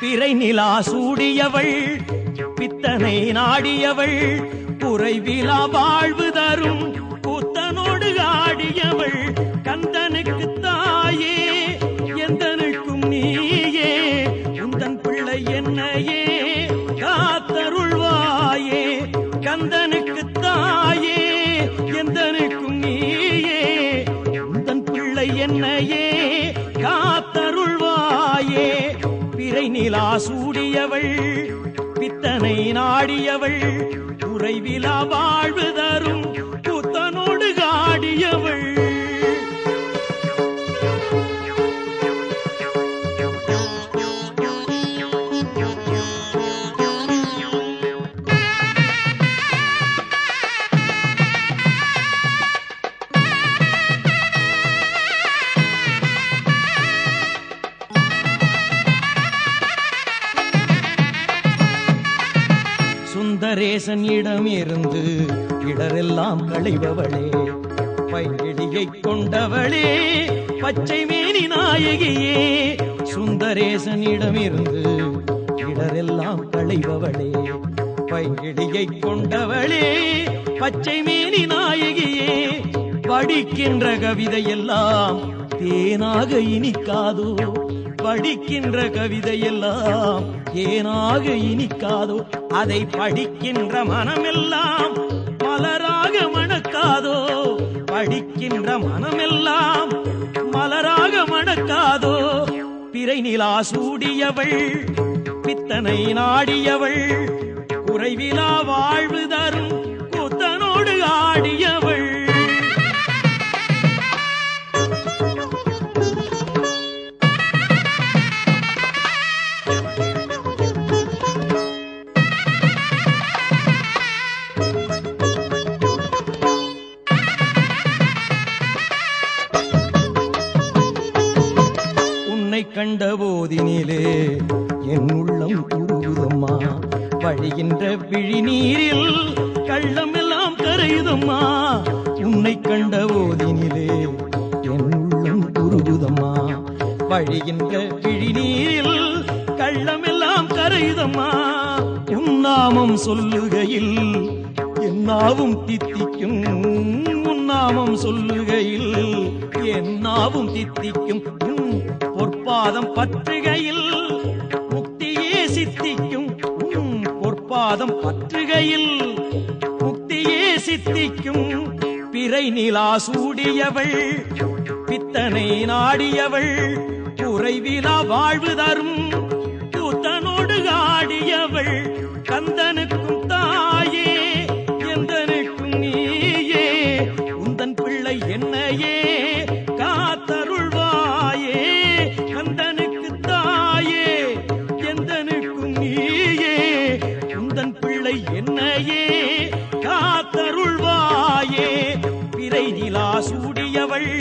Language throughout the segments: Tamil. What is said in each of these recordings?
பிறை நிலா சூடியவள் பித்தனை நாடியவள் குறைவிலா வாழ்வு தரும் கூத்தனோடு ஆடியவள் கந்தனுக்கு தாயே எந்தனுக்கும் நீயே உந்தன் பிள்ளை என்னையே காத்தருள்வாயே கந்தனுக்கு தாயே எந்தனுக்கும் நீயே உந்தன் பிள்ளை என்னையே காத்தருள்வாயே பிறை நிலா சூடியவள் பித்தனை நாடியவள் குறைவிலா வாழ்வு தரும் கூத்தனோடு ஆடியவள் சுந்தரேசனிடம் இருந்து இடரெல்லாம் களைபவளே பைங்கிடியை கொண்டவளே பச்சை மேனி நாயகியே சுந்தரேசனிடம் இருந்து இடரெல்லாம் களைபவளே பைங்கிடியை கொண்டவளே பச்சை மேனி நாயகியே படிக்கின்ற கவிதையெல்லாம் தேனாக இனிக்காதோ படிக்கின்ற கவிதையெல்லாம் ஏனாக இனிக்காதோ அதை படிக்கின்ற மனமெல்லாம் மலராக மணக்காதோ படிக்கின்ற மனமெல்லாம் மலராக மணக்காதோ பிறை நிலா சூடியவள் பித்தனை நாடியவள் குறைவிலா வாழ்வு தரும் கூத்தனோடு ஆடியவள் கண்ட போதினிலே என் உள்ளம் உருகுதம்மா வழிகின்ற விழிநீரில் கள்ளம் எல்லாம் கரையுதம்மா உன்னை கண்ட போதினிலே என் உள்ளம் உருகுதம்மா வழிகின்ற விழிநீரில் கள்ளம் எல்லாம் கரையுதம்மா உன்னாமம் சொல்லுகையில் என்னாவும் தித்திக்கும் உன்னாமம் சொல்லுகையில் என்னாவும் தித்திக்கும் பொற்பாதம் பற்றுகையில் முக்தியே சித்திக்கும் பொற்பாதம் பற்றுகையில் முக்தியே சித்திக்கும் பிறை நிலா சூடியவள் பித்தனை நாடியவள் குறைவிலா வாழ்வு தரும் கூத்தனோடு ஆடியவள் கந்தனுக்கும் தாயே எந்தனுக்கும் நீயே உந்தன் பிள்ளை என்னையே காத்தருள்வாயே கந்தனுக்கு தாயே எந்தனுக்கும் நீயே உந்தன் பிள்ளை என்னையே காத்தருள்வாயே பிறை நிலா சூடியவள்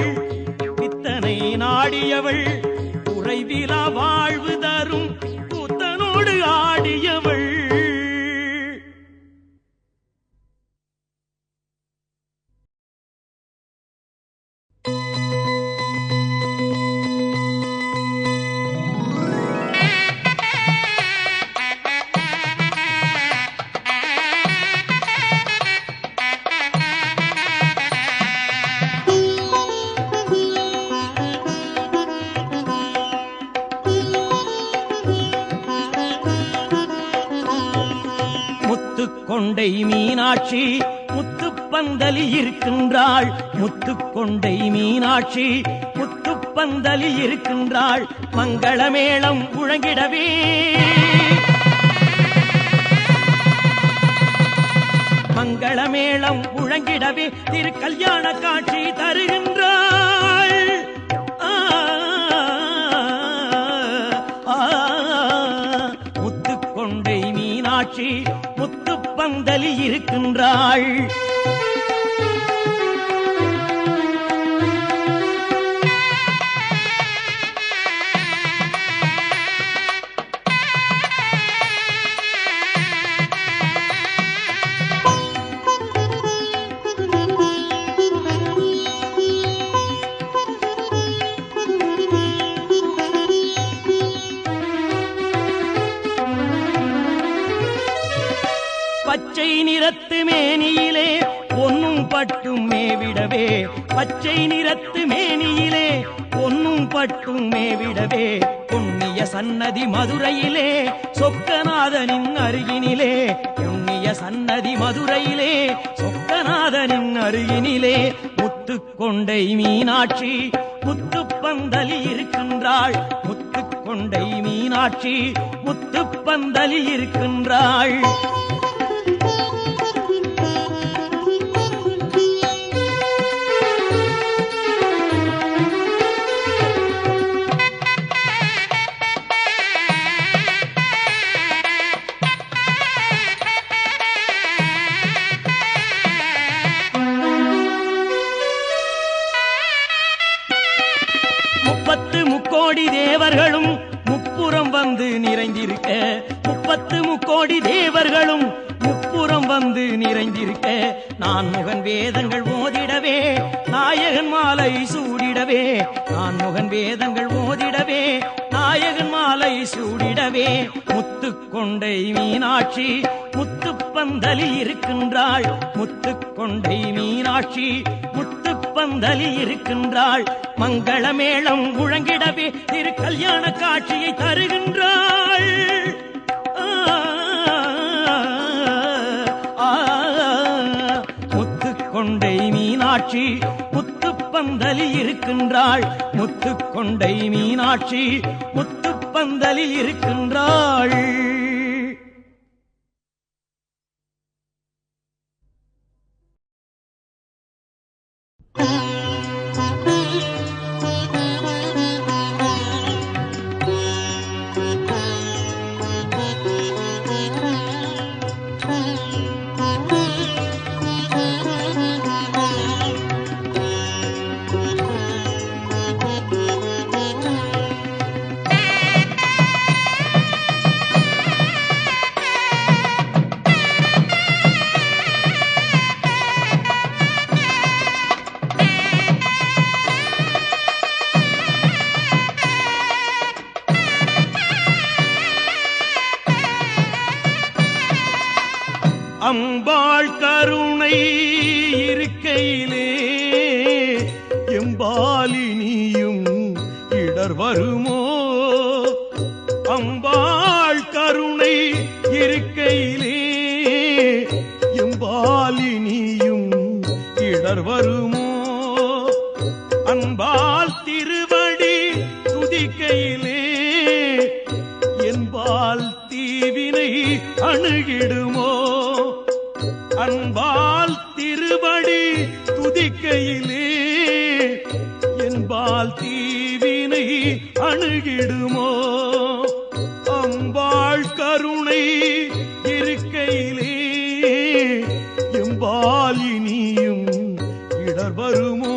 பித்தனை நாடியவள் குறைவிலா வாழ்வு தரும் கூத்தனோடு ஆடியவள் கொண்டை மீனாட்சி முத்துப்பந்தலி இருக்கின்றாள் முத்துக்கொண்டை மீனாட்சி முத்துப்பந்தலி இருக்கின்றாள் மங்களமேளம் முழங்கிடவே மங்களமேளம் முழங்கிடவே திரு கல்யாண காட்சி தருகின்றாள் மீனாட்சி முத்துப்பந்தலி இருக்கின்றாள். பச்சை நிறத்து மேனியிலே பொன்னும் பட்டும் மேவிடவே, பச்சை நிறத்து மேனியிலே பொன்னும் பட்டும் மேவிடவே, புண்ணிய சன்னதி மதுரையிலே சொக்கநாதனின் அருகினிலே, புண்ணிய சன்னதி மதுரையிலே சொக்கநாதனின் அருகினிலே, முத்துக்கொண்டை மீனாட்சி முத்துப்பந்தலி இருக்கின்றாள். முத்துக்கொண்டை மீனாட்சி முத்துப்பந்தலி இருக்கின்றாள். முக்கோடி தேவர்களும் முப்புறம் வந்து நிறைந்திருக்க, 30 முக்கோடி தேவர்களும் முப்புறம் வந்து நிறைந்திருக்க, நான் முகன் வேதங்கள் ஓதிடவே நாயகன் மாலை சூடிடவே, நான் முகன் வேதங்கள் ஓதிடவே நாயகன் மாலை சூடிடவே, முத்துக்கொண்டை மீனாட்சி முத்துப்பந்தலி இருக்கின்றாள். முத்துக்கொண்டை மீனாட்சி முத்துப்பந்தலி இருக்கின்றாள். மங்களமேளம் முழங்கிடவே திரு கல்யாண காட்சியை தருகின்றாள். முத்துக்கொண்டை மீனாட்சி முத்துப்பந்தலி இருக்கின்றாள். முத்துக்கொண்டை மீனாட்சி முத்துப்பந்தலி இருக்கின்றாள். அம்பாள் கருணை இருக்கையிலே எம்பாலினியும் இடர் வருமோ, அம்பாள் கருணை இருக்கையிலே எம்பாலினியும் இடர் வருமோ, அன்பால் திருவடி துதிக்கையிலே என்பால் தீவினை அணுகிடுமோ, அன்பால் திருவடி துதிக்கையிலே என்பால் தீவினை அணுகிடுமோ, அம்பாள் கருணை இருக்கையிலே எம்பாலினியும் இடர் வருமோ.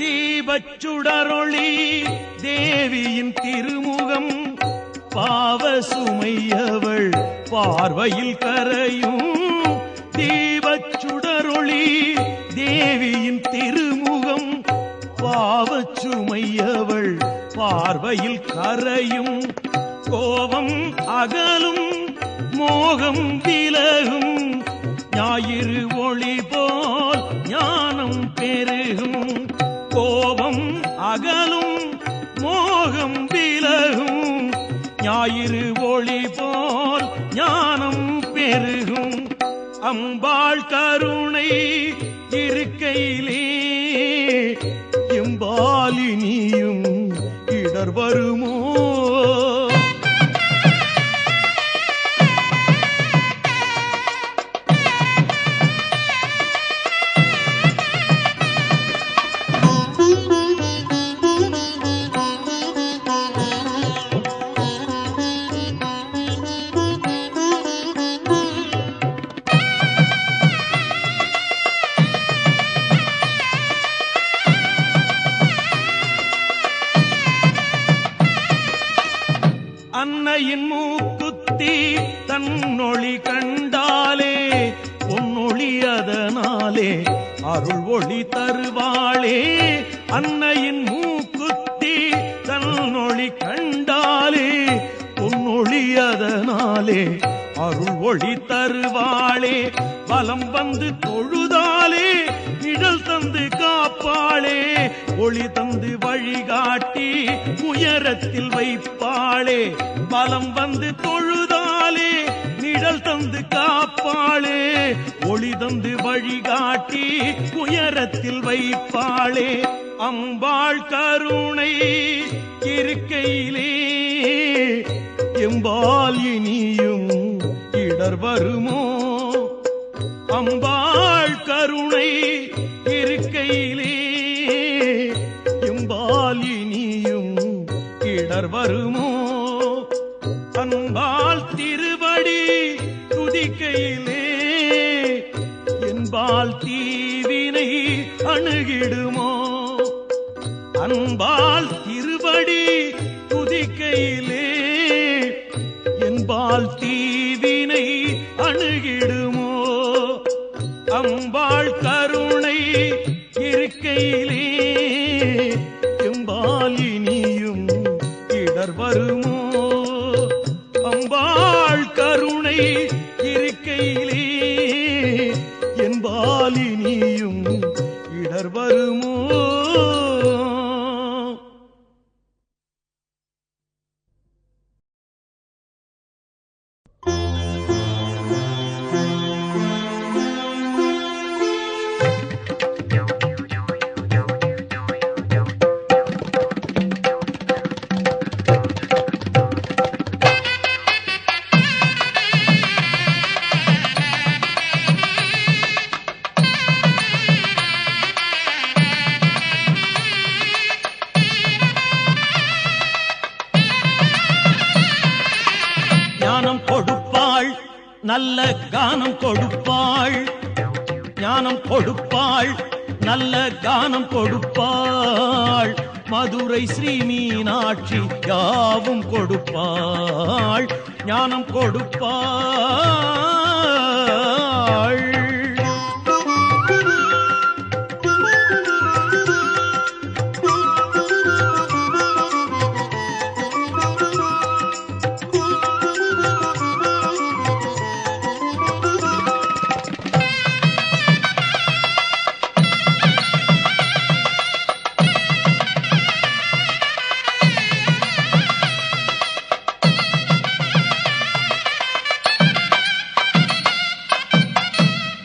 தீபச்சுடரொளி தேவியின் திருமுகம் பாவ சுமையவள் பார்வையில் கரையும், தீபச்சுடரொளி தேவியின் திருமுகம் பாவ சுமையவள் பார்வையில் கரையும், கோபம் அகலும் மோகம் விலகும் ஞாயிறு ஒளி போல் ஞானம் பெருகும், கோபம் அகலும் மோகம் விலகும் ஞாயிறு ஒளி போல் ஞானம் பெருகும் அம்பாள் கருணை இருக்கையிலே எம்பாலினியும் இடர் வருமோ? அன்னையின் மூக்குத்தி தன்னொளி கண்டாலே பொன்னொளி அதனாலே அருள் ஒளி தருவாளே. அன்னையின் மூக்குத்தி தன்னொளி கண்டாலே பொன்னொளி அதனாலே அருள் ஒளி தருவாளே. வலம் வந்து தொழுதாலே நிழல் தந்து காப்பாளே. ஒளி தந்து வழிகாட்டி உயரத்தில் வைப்பாளே. வலம் வந்து தொழுதாலே நிழல் தந்து காப்பாளே. ஒளி தந்து வழிகாட்டி உயரத்தில் வைப்பாளே. அம்பாள் கருணை இருக்கையிலே எம்பால் இனியும் இடர் வருமோ? அம்பாள் கருணை இருக்கையிலே எம்பால் இனியும் இடர் வருமோ? அன்பால் திருவடி துதிக்கையிலே என்பால் தீவினை அணுகிடுமோ? அன்பால் திருவடி துதிக்கையிலே என்பால் தீவினை அணுகிடுமோ? அம்பாள் கருணை இருக்கையிலே எம்பால் இனியும் இடர் வருமோ? அம்பாள் கருணை இருக்கையிலே என்பால் இனியும் இடர் வருமோ? ஞானம் கொடுப்பாள் நல்ல கானம் கொடுப்பாள். ஞானம் கொடுப்பாள் நல்ல கானம் கொடுப்பாள். மதுரை ஸ்ரீ மீனாட்சி யாவும் கொடுப்பாள். ஞானம் கொடுப்பாள்.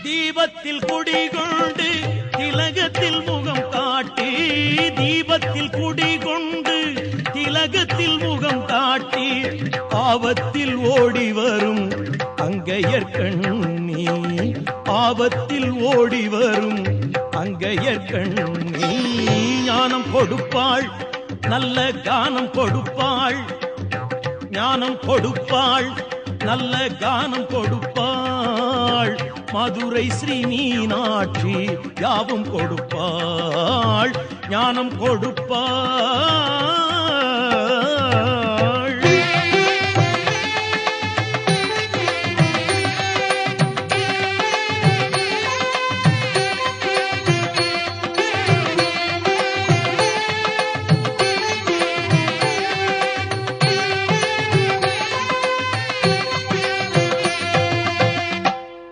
தீபத்தில் குடிகொண்டு திலகத்தில் முகம் காட்டி. தீபத்தில் குடிகொண்டு திலகத்தில் முகம் காட்டி. ஆபத்தில் ஓடி வரும் அங்கையர்கண்ணி. ஆபத்தில் ஓடி வரும் அங்கையர்கண்ணி. ஞானம் கொடுப்பாள் நல்ல கானம் கொடுப்பாள். ஞானம் கொடுப்பாள் நல்ல கானம் கொடுப்பாள். மதுரை ஸ்ரீ மீனாட்சி யாவும் கொடுப்பாள். ஞானம் கொடுப்பாள்.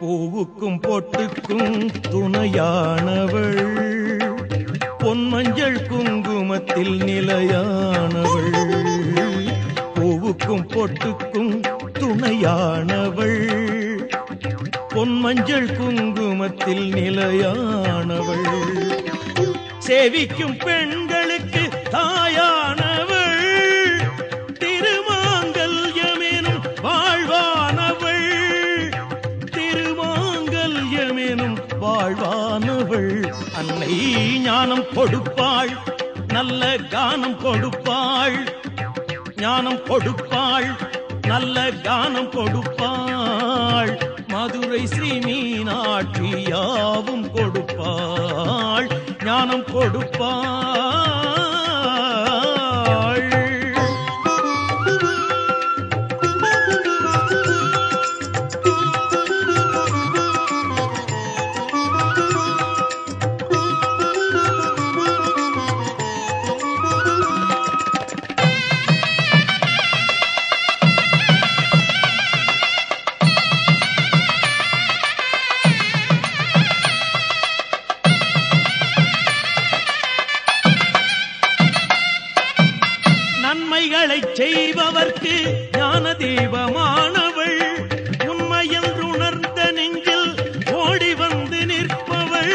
பூவுக்கும் பொட்டுக்கும் துணையானவள். பொன்மஞ்சள் குங்குமத்தில் நிலையானவள். பூவுக்கும் பொட்டுக்கும் துணையானவள். பொன்மஞ்சள் குங்குமத்தில் நிலையானவள் சேவிக்கும் பெண்களுக்கு தாயானவள் திருமாங்கல்யமெனும் வாழ்வானவள் திருமாங்கல்யமெனும் வாழ்வானவள் அன்னை ஞானம் கொடுப்பாள் நல்ல கானம் கொடுப்பாள் ஞானம் கொடுப்பாள் நல்ல கானம் கொடுப்பாள் மதுரை ஸ்ரீ மீனாட்சி யாவும் கொடுப்பாள் ஞானம் கொடுப்பாள் நன்மைகளை செய்பவர்க்கு ஞான தீபமானவள் உண்மையென்று உணர்ந்த நெஞ்சில் ஓடி வந்து நிற்பவள்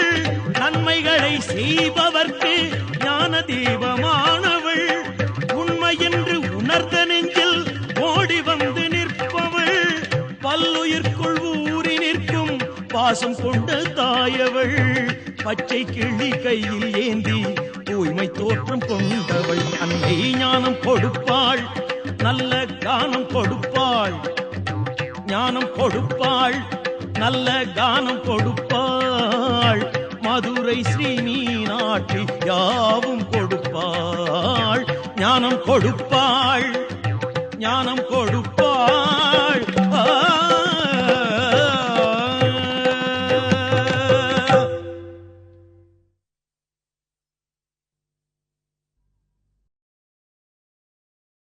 நன்மைகளை செய்பவர்க்கு ஞான தீபமானவள் உண்மையென்று உணர்ந்த நெஞ்சில் ஓடி வந்து நிற்பவள் பல்லுயிர்க்குள் ஊறி நிற்கும் பாசம் கொண்ட தாயவள் பச்சை கிளி கையில் ஏந்தி தூய்மை தோற்றம் கொண்டவள் அன்னை ஞானம் கொடுப்பாள் நல்ல கானம் கொடுப்பாள் ஞானம் கொடுப்பாள் நல்ல கானம் கொடுப்பாள் மதுரை ஸ்ரீ மீனாட்சி யாவும் கொடுப்பாள் ஞானம் கொடுப்பாள் ஞானம் கொடுப்பாள்